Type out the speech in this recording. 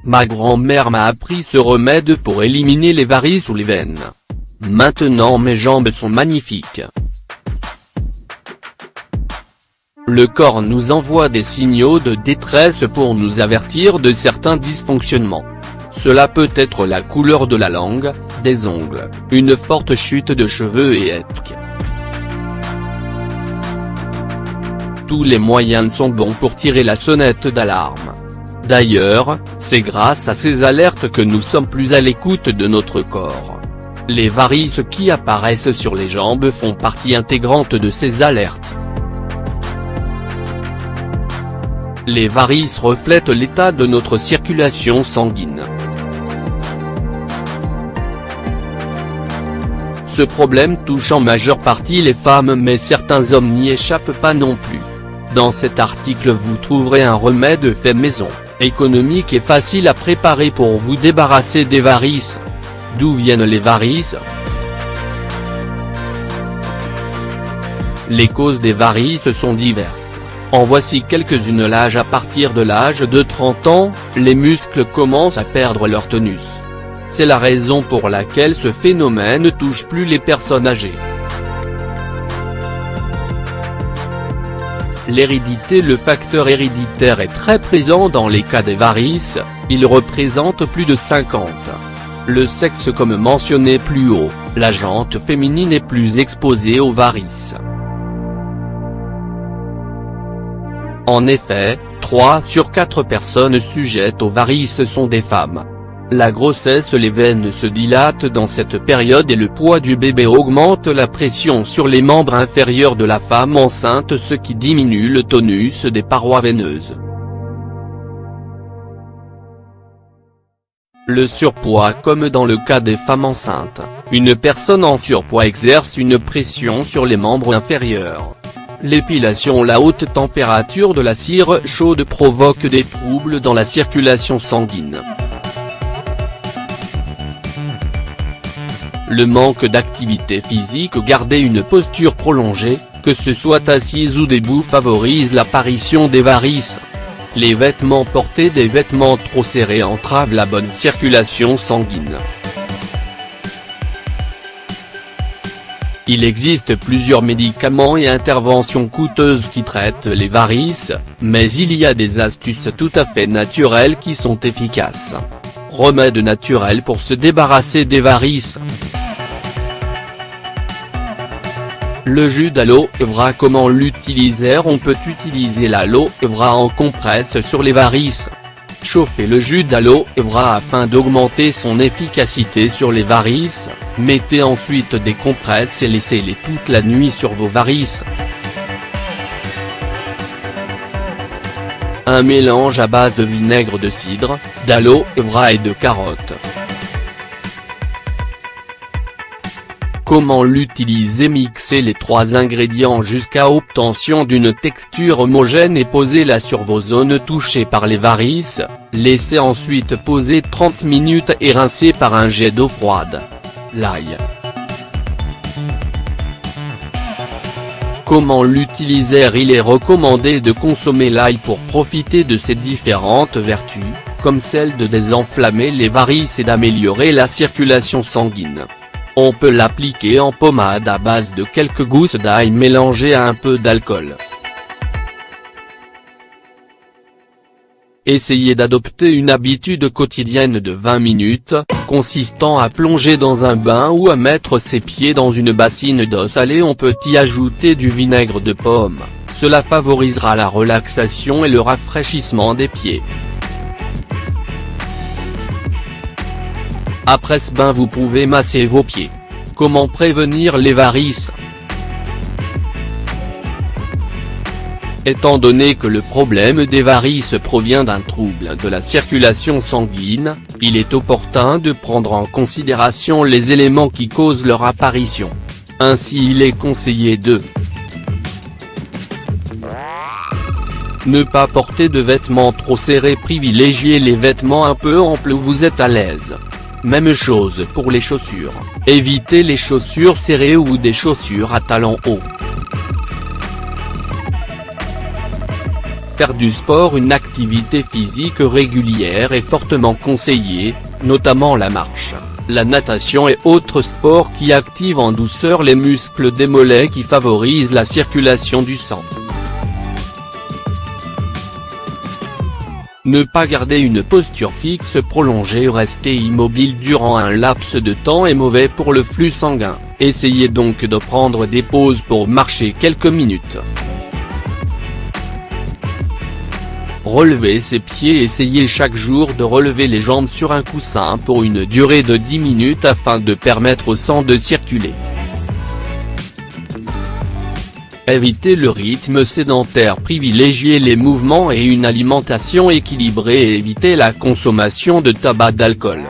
Ma grand-mère m'a appris ce remède pour éliminer les varices ou les veines. Maintenant mes jambes sont magnifiques. Le corps nous envoie des signaux de détresse pour nous avertir de certains dysfonctionnements. Cela peut être la couleur de la langue, des ongles, une forte chute de cheveux et etc. Tous les moyens sont bons pour tirer la sonnette d'alarme. D'ailleurs, c'est grâce à ces alertes que nous sommes plus à l'écoute de notre corps. Les varices qui apparaissent sur les jambes font partie intégrante de ces alertes. Les varices reflètent l'état de notre circulation sanguine. Ce problème touche en majeure partie les femmes mais certains hommes n'y échappent pas non plus. Dans cet article vous trouverez un remède fait maison, économique et facile à préparer pour vous débarrasser des varices. D'où viennent les varices? Les causes des varices sont diverses. En voici quelques-unes. À partir de l'âge de 30 ans, les muscles commencent à perdre leur tonus. C'est la raison pour laquelle ce phénomène ne touche plus les personnes âgées. L'hérédité. Le facteur héréditaire est très présent dans les cas des varices, il représente plus de 50. Le sexe. Comme mentionné plus haut, la jante féminine est plus exposée aux varices. En effet, 3 sur 4 personnes sujettes aux varices sont des femmes. La grossesse. Les veines se dilatent dans cette période et le poids du bébé augmente la pression sur les membres inférieurs de la femme enceinte, ce qui diminue le tonus des parois veineuses. Le surpoids. Comme dans le cas des femmes enceintes, une personne en surpoids exerce une pression sur les membres inférieurs. L'épilation. La haute température de la cire chaude provoque des troubles dans la circulation sanguine. Le manque d'activité physique. Garder une posture prolongée, que ce soit assise ou debout, favorise l'apparition des varices. Les vêtements. Porter des vêtements trop serrés entrave la bonne circulation sanguine. Il existe plusieurs médicaments et interventions coûteuses qui traitent les varices, mais il y a des astuces tout à fait naturelles qui sont efficaces. Remède naturel pour se débarrasser des varices. Le jus d'aloe vera. Comment l'utiliser? On peut utiliser l'aloe vera en compresse sur les varices. Chauffez le jus d'aloe vera afin d'augmenter son efficacité sur les varices, mettez ensuite des compresses et laissez-les toute la nuit sur vos varices. Un mélange à base de vinaigre de cidre, d'aloe vera et de carottes. Comment l'utiliser? Mixez les 3 ingrédients jusqu'à obtention d'une texture homogène et posez-la sur vos zones touchées par les varices, laissez ensuite poser 30 minutes et rincez par un jet d'eau froide. L'ail. Comment l'utiliser? Il est recommandé de consommer l'ail pour profiter de ses différentes vertus, comme celle de désenflammer les varices et d'améliorer la circulation sanguine. On peut l'appliquer en pommade à base de quelques gousses d'ail mélangées à un peu d'alcool. Essayez d'adopter une habitude quotidienne de 20 minutes, consistant à plonger dans un bain ou à mettre ses pieds dans une bassine d'eau salée. On peut y ajouter du vinaigre de pomme, cela favorisera la relaxation et le rafraîchissement des pieds. Après ce bain vous pouvez masser vos pieds. Comment prévenir les varices? Étant donné que le problème des varices provient d'un trouble de la circulation sanguine, il est opportun de prendre en considération les éléments qui causent leur apparition. Ainsi il est conseillé de ne pas porter de vêtements trop serrés. Privilégiez les vêtements un peu amples où vous êtes à l'aise. Même chose pour les chaussures, évitez les chaussures serrées ou des chaussures à talons hauts. Faire du sport une activité physique régulière est fortement conseillé, notamment la marche, la natation et autres sports qui activent en douceur les muscles des mollets qui favorisent la circulation du sang. Ne pas garder une posture fixe prolongée ou rester immobile durant un laps de temps est mauvais pour le flux sanguin, essayez donc de prendre des pauses pour marcher quelques minutes. Relever ses pieds. Essayez chaque jour de relever les jambes sur un coussin pour une durée de 10 minutes afin de permettre au sang de circuler. Évitez le rythme sédentaire. Privilégiez les mouvements et une alimentation équilibrée et évitez la consommation de tabac d'alcool.